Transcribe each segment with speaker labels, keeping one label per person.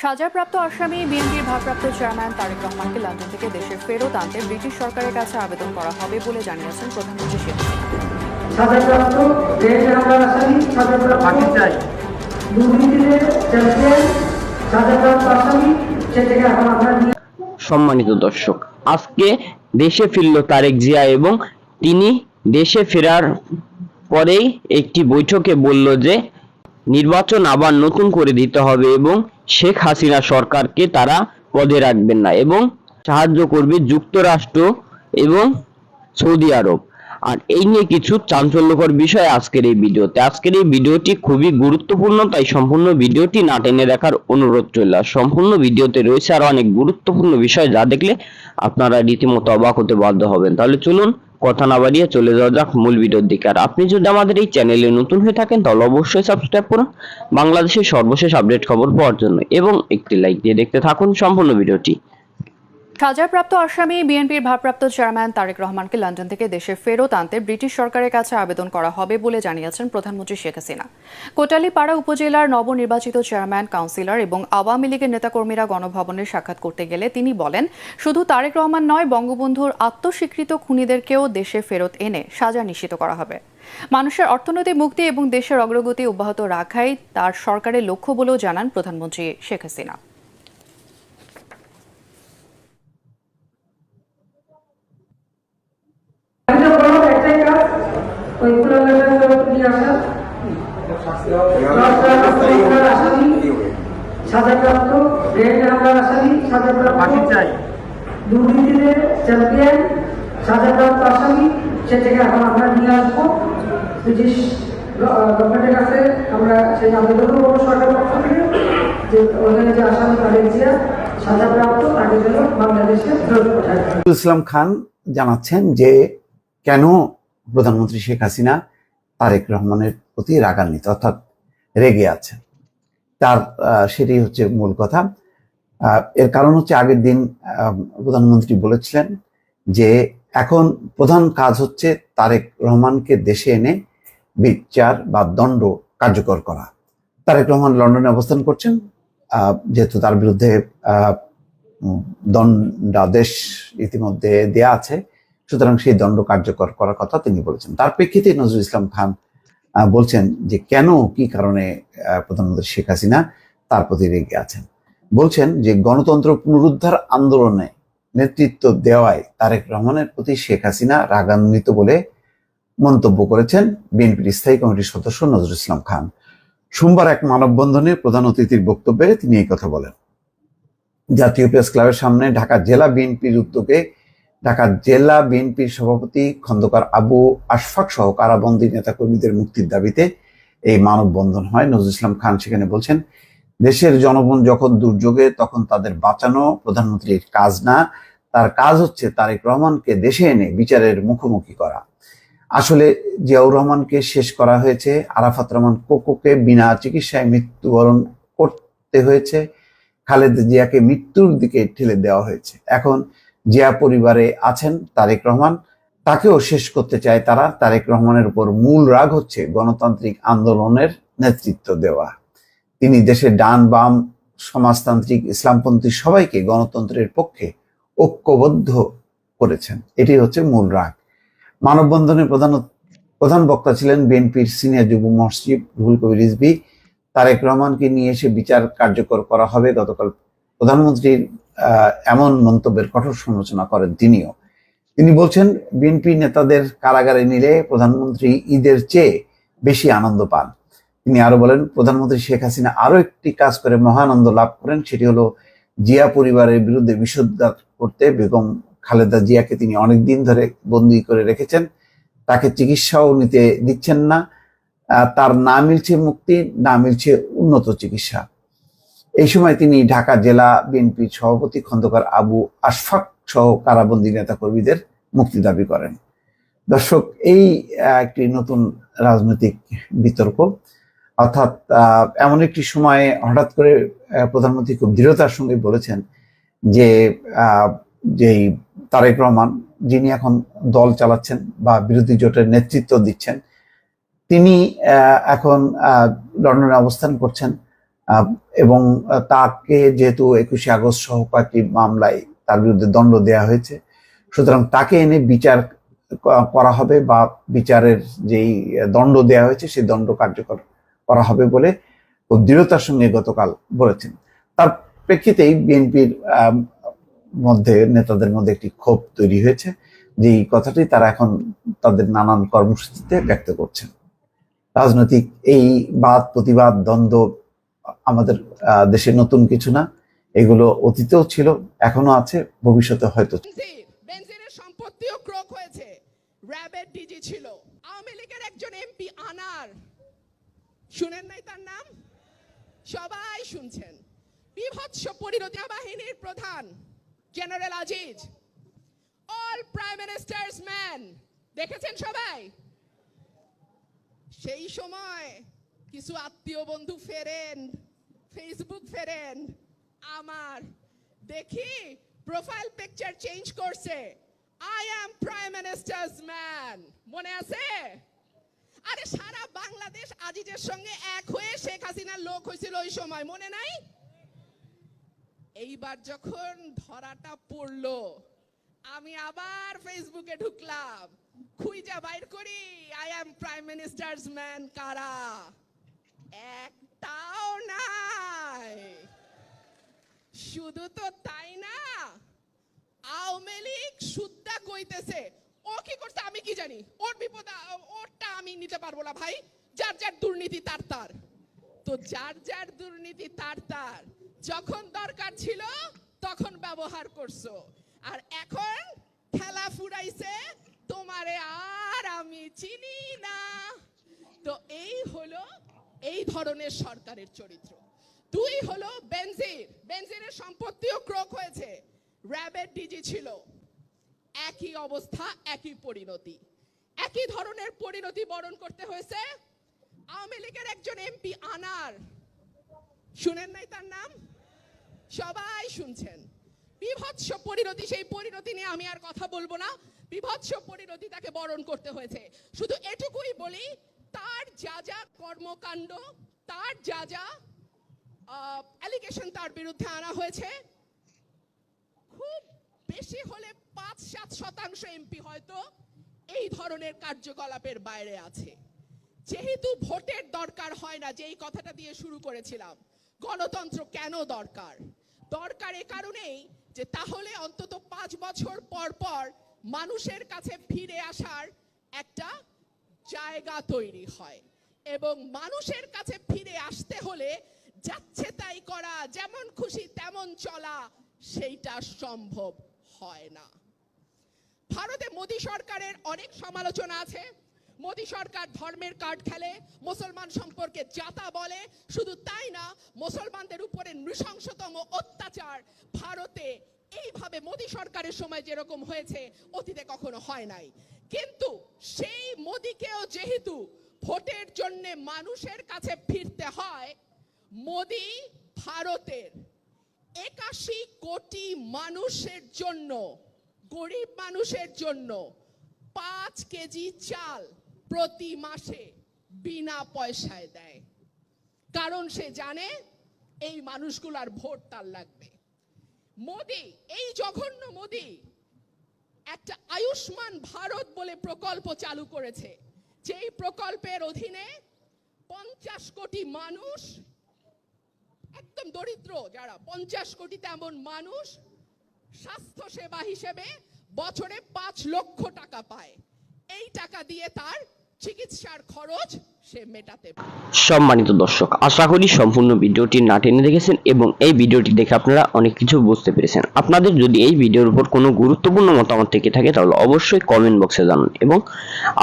Speaker 1: সাজাপ্রাপ্ত আসামি বিএনপির ভারপ্রাপ্ত চেয়ারম্যান তারেক রহমানকে লন্ডন থেকে দেশে ফেরত আনতে ব্রিটিশ সরকারের কাছে আবেদন করা হবে বলে জানিয়েছেন প্রধানমন্ত্রী শেখ হাসিনা।
Speaker 2: সাজাপ্রাপ্ত বিএনপির হামলার আসামি সাজাপ্রাপ্ত আসামি সেটাকে এখন আমরা নিয়ে।
Speaker 3: সম্মানিত দর্শক, আজকে দেশে ফিরল তারেক জিয়া এবং তিনি দেশে ফেরার পরেই একটি বৈঠকে বলল যে নির্বাচন আবার নতুন করে দিতে হবে এবং শেখ হাসিনা সরকারকে তারা পদে রাখবেন না এবং সাহায্য করবে যুক্তরাষ্ট্র এবং সৌদি আরব। আর এই নিয়ে কিছু চাঞ্চল্যকর বিষয় আজকের এই ভিডিওতে। আজকের এই ভিডিওটি খুবই গুরুত্বপূর্ণ, তাই সম্পূর্ণ ভিডিওটি না টেনে দেখার অনুরোধ রইল। সম্পূর্ণ ভিডিওতে রয়েছে আরো অনেক গুরুত্বপূর্ণ বিষয় যা দেখলে আপনারা রীতিমতো অবাক হতে বাধ্য হবেন। তাহলে চলুন কথা না বাড়িয়ে চলে যাওয়া যাক মূল ভিডিওর দিকে। আর আপনি যদি আমাদের এই চ্যানেলে নতুন হয়ে থাকেন তাহলে অবশ্যই সাবস্ক্রাইব করুন বাংলাদেশের সর্বশেষ আপডেট খবর পাওয়ার জন্য এবং একটি লাইক দিয়ে দেখতে থাকুন সম্পূর্ণ ভিডিওটি।
Speaker 1: সাজাপ্রাপ্ত আসামি বিএনপির ভারপ্রাপ্ত চেয়ারম্যান তারেক রহমানকে লন্ডন থেকে দেশে ফেরত আনতে ব্রিটিশ সরকারের কাছে আবেদন করা হবে বলে জানিয়েছেন প্রধানমন্ত্রী শেখ হাসিনা। কোটালীপাড়া উপজেলার নবনির্বাচিত চেয়ারম্যান, কাউন্সিলর এবং আওয়ামী লীগের নেতাকর্মীরা গণভবনের সাক্ষাৎ করতে গেলে তিনি বলেন, শুধু তারেক রহমান নয়, বঙ্গবন্ধুর আত্মস্বীকৃত খুনিদেরকেও দেশে ফেরত এনে সাজা নিশ্চিত করা হবে। মানুষের অর্থনৈতিক মুক্তি এবং দেশের অগ্রগতি অব্যাহত রাখাই তার সরকারের লক্ষ্য বলেও জানান প্রধানমন্ত্রী শেখ হাসিনা।
Speaker 2: সাজাপ্রাপ্ত বিএনপির হামলার আসামি দুর্নীতিতে চ্যাম্পিয়ন সাজাপ্রাপ্ত আসামি সেটাকে এখন আমরা নিয়ে আসবো ব্রিটিশ গভর্নমেন্টের কাছে। আমরা সেই আবেদন করবো সরকার পক্ষ থেকে যে ওখানে যে আসামি তারেক জিয়া সাজাপ্রাপ্ত তাকে যেন বাংলাদেশে ফেরত পাঠায়।
Speaker 4: ইসলাম খান জানাচ্ছেন যে কেন প্রধানমন্ত্রী শেখ হাসিনা তারেক রহমানের প্রতি রাগান্বিত অর্থাৎ রেগে আছেন। তার সেটি হচ্ছে মূল কথা। এর কারণ হচ্ছে আগের দিন প্রধানমন্ত্রী বলেছিলেন যে এখন প্রধান কাজ হচ্ছে তারেক রহমানকে দেশে এনে বিচার বা দণ্ড কার্যকর করা। তারেক রহমান লন্ডনে অবস্থান করছেন, যেহেতু তার বিরুদ্ধে দণ্ডাদেশ ইতিমধ্যে দেয়া আছে, সুতরাং সেই দণ্ড কার্যকর করার কথা তিনি বলেছেন। তার প্রেক্ষিতে নজরুল ইসলাম খান বলছেন যে কেন, কি কারণে প্রধানমন্ত্রী শেখ হাসিনা তার প্রতি রেগে আছেন। বলছেন যে গণতন্ত্র পুনরুদ্ধার আন্দোলনে নেতৃত্ব দেওয়ায় তারেক রহমানের প্রতি শেখ হাসিনা রাগান্বিত বলে মন্তব্য করেছেন বিএনপির স্থায়ী কমিটির সদস্য নজরুল ইসলাম খান। সোমবার এক মানববন্ধনে প্রধান অতিথির বক্তব্যে তিনি এই কথা বলেন। জাতীয় প্রেস ক্লাবের সামনে ঢাকা জেলা বিএনপির উদ্যোগে ঢাকা জেলা বিএনপির সভাপতি খন্দকার আবু আশফাক সহ কারাবন্দী নেতাকর্মীদের মুক্তির দাবিতে এই মানববন্ধন হয়। নজরুল ইসলাম খান সেখানে বলছেন, দেশের জনগণ যখন দুর্যোগে তখন তাদের বাঁচানো প্রধানমন্ত্রীর কাজ না, তার কাজ হচ্ছে তারেক রহমানকে দেশে এনে বিচারের মুখোমুখি করা। আসলে জিয়াউর রহমানকে শেষ করা হয়েছে, আরাফাত রহমান কোকোকে বিনা চিকিৎসায় মৃত্যুবরণ করতে হয়েছে, খালেদা জিয়াকে মৃত্যুর দিকে ঠেলে দেওয়া হয়েছে। এখন জিয়া পরিবারে আছেন তারেক রহমান, তাকেও শেষ করতে চায় তারা। তারেক রহমানের উপর মূল রাগ হচ্ছে গণতান্ত্রিক আন্দোলনের নেতৃত্ব দেওয়া। তিনি দেশের ডান বাম সমাজতান্ত্রিক ইসলামপন্থী সবাইকে গণতন্ত্রের পক্ষে ঐক্যবদ্ধ করেছেন, এটি হচ্ছে মূল রাগ। মানববন্ধনে প্রধান বক্তা ছিলেন বিএনপির সিনিয়র যুব মহাসচিব রুহুল কবির রিজভী। তারেক রহমানকে নিয়ে এসে বিচার কার্যকর করা হবে। গতকাল প্রধানমন্ত্রীর এমন মন্তব্যের কঠোর সমালোচনা করেন তিনি বলছেন, বিএনপি নেতাদের কারাগারে নিলে প্রধানমন্ত্রী ঈদের চেয়ে বেশি আনন্দ পান। তিনি আরো বলেন, প্রধানমন্ত্রী শেখ হাসিনা আরো একটি কাজ করে মহানন্দ লাভ করেন, সেটি হলো জিয়া পরিবারের বিরুদ্ধে বিষোদ্গার করতে। বেগম খালেদা জিয়াকে তিনি অনেকদিন ধরে বন্দী করে রেখেছেন, তাকে চিকিৎসাও নিতে দিচ্ছেন না। তার না মিলছে মুক্তি, না মিলছে উন্নত চিকিৎসা। এই সময় তিনি ঢাকা জেলা বিএনপির সভাপতি খন্দকার আবু আশফাক সহ কারাবন্দী নেতাকর্মীদের মুক্তি দাবি করেন। দর্শক, এই একটি নতুন রাজনৈতিক বিতর্ক, অর্থাৎ এমন একটি সময়ে হঠাৎ করে প্রধানমন্ত্রী খুব দৃঢ়তার সঙ্গে বলেছেন যে যেই তারেক রহমান, যিনি এখন দল চালাচ্ছেন বা বিরোধী জোটের নেতৃত্ব দিচ্ছেন, তিনি এখন লন্ডনে অবস্থান করছেন। আহ, এবং তাকে যেহেতু 21শে আগস্ট সহ কয়েকটি মামলায় তার বিরুদ্ধে দণ্ড দেওয়া হয়েছে, সুতরাং তাকে এনে বিচার করা হবে বা বিচারের যেই দণ্ড দেওয়া হয়েছে সেই দণ্ড কার্যকর করা হবে বলে খুব দৃঢ়তার সঙ্গে গতকাল বলেছেন। তার প্রেক্ষিতেই বিএনপির মধ্যে নেতাদের মধ্যে একটি ক্ষোভ তৈরি হয়েছে, যে এই কথাটি তারা এখন তাদের নানান কর্মসূচিতে ব্যক্ত করছেন। রাজনৈতিক এই বাদ প্রতিবাদ দ্বন্দ্ব আমাদের দেশে নতুন কিছু না, এগুলো অতীতেও ছিল, এখনো আছে, ভবিষ্যতে হয়তো।
Speaker 5: বেনজিরের সম্পত্তিও ক্রোক হয়েছে, র্যাবের ডিজি ছিল, আওয়ামী লীগের একজন এমপি আনার, শুনেন নাই তার নাম? সবাই শুনছেন। বিভৎস পরিণতি বাহিনীর প্রধান general Aziz, all prime ministers man, দেখেছেন সবাই? সেই সময় কিছু আত্মীয় বন্ধু ফেরেন, ফেসবুক ফেরেন আমার, দেখি প্রোফাইল পিকচার চেঞ্জ করছে, I am prime ministers man, মনে আছে? আরে সারা বাংলাদেশ আজিজের সঙ্গে এক হয়ে শেখ হাসিনার লোক হয়েছিল ওই সময়, মনে নাই? এইবার যখন ধরাটা পড়লো, আমি আবার ফেসবুকে ঢুকলাম, খুঁজা বাইর করি I am prime ministers man কারা, একটাও নাই। শুধু তো তাই না, আওয়ামী লীগ সুদ্দা কইতেছে ও কি করছে আমি কি জানি, ওর বিপদ ওরটা আমি নিতে পারবো না ভাই, যার যার দুর্নীতি তার তার। তো যার যার দুর্নীতি তার তার, যখন দরকার ছিল তখন ব্যবহার করছো, আর এখন খেলা ফুরাইছে তোমারে আর আমি চিনি না। তো এই হলো এই ধরনের সরকারের চরিত্র। দুই হলো বেনজিরের সম্পত্তিও ক্রোক হয়েছে, র্যাবের ডিজি ছিল, একই অবস্থা একই পরিণতি, একই ধরনের পরিণতি বরণ করতে হয়েছে আওয়ামী লীগের একজন এমপি আনার, শুনেন নাই তার নাম? সবাই শুনছেন। বিভৎস পরিণতি, সেই পরিণতি নিয়ে আমি আর কথা বলবো না, বিভৎস পরিণতি তাকে বরণ করতে হয়েছে। শুধু এটুকুই বলি, তার যা যা কর্মকাণ্ড, তার যা যা অ্যালিগেশন তার বিরুদ্ধে আনা হয়েছে, খুব বেশি হলে ৫-৭% এমপি হয়তো এই ধরনের কার্যকলাপের বাইরে আছে। যেহেতু ভোটের দরকার হয় না, যেই কথাটা দিয়ে শুরু করেছিলাম, গণতন্ত্র কেন দরকার? দরকার এ কারণেই যে তাহলে অন্তত 5 বছর পর পর মানুষের কাছে ফিরে আসার একটা জায়গা তৈরি হয়, এবং মানুষের কাছে ফিরে আসতে হলে যাচ্ছে তাই করা, যেমন খুশি তেমন চলা, সেইটা সম্ভব হয় না। ভারতে মোদী সরকারের অনেক সমালোচনা আছে। মোদী সরকার ধর্মের কার্ড খেলে, মুসলমান সম্পর্কে জাতা বলে, শুধু তাই না, মুসলমানদের উপরে নৃশংসতম অত্যাচার ভারতে এইভাবে মোদী সরকারের সময় যেরকম হয়েছে অতীতে কখনো হয় নাই। কিন্তু সেই মোদীকেও যেহেতু ভোটের জন্য মানুষের কাছে ফিরতে হয়, মোদী ভারতের 81 কোটি মানুষের জন্য, গরিব মানুষের জন্য 5 কেজি চাল প্রতি মাসে বিনা পয়সায় দেয়, কারণ সে জানে এই মানুষগুলার ভোট তার লাগবে। মোদী, এই জঘন্য মোদী একটা আয়ুষ্মান ভারত বলে প্রকল্প চালু করেছে, যেই প্রকল্পের অধীনে 50 কোটি মানুষ, একদম দরিদ্র যারা 50 কোটি তেমন মানুষ স্বাস্থ্য সেবা হিসেবে বছরে 5 লক্ষ টাকা পায়। এই টাকা দিয়ে তার চিকিৎসার খরচ সে মেটাতে পারে।
Speaker 3: সম্মানিত দর্শক, আশা করি সম্পূর্ণ ভিডিওটি না টেনে দেখেছেন এবং এই ভিডিওটি দেখে আপনারা অনেক কিছু বুঝতে পেরেছেন। আপনাদের যদি এই ভিডিওর উপর কোনো গুরুত্বপূর্ণ মতামত থেকে থাকে তাহলে অবশ্যই কমেন্ট বক্সে জানান, এবং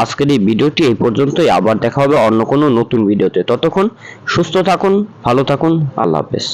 Speaker 3: আজকের এই ভিডিওটি এই পর্যন্তই। আবার দেখা হবে অন্য কোনো নতুন ভিডিওতে। ততক্ষণ সুস্থ থাকুন, ভালো থাকুন, আল্লাহ হাফেজ।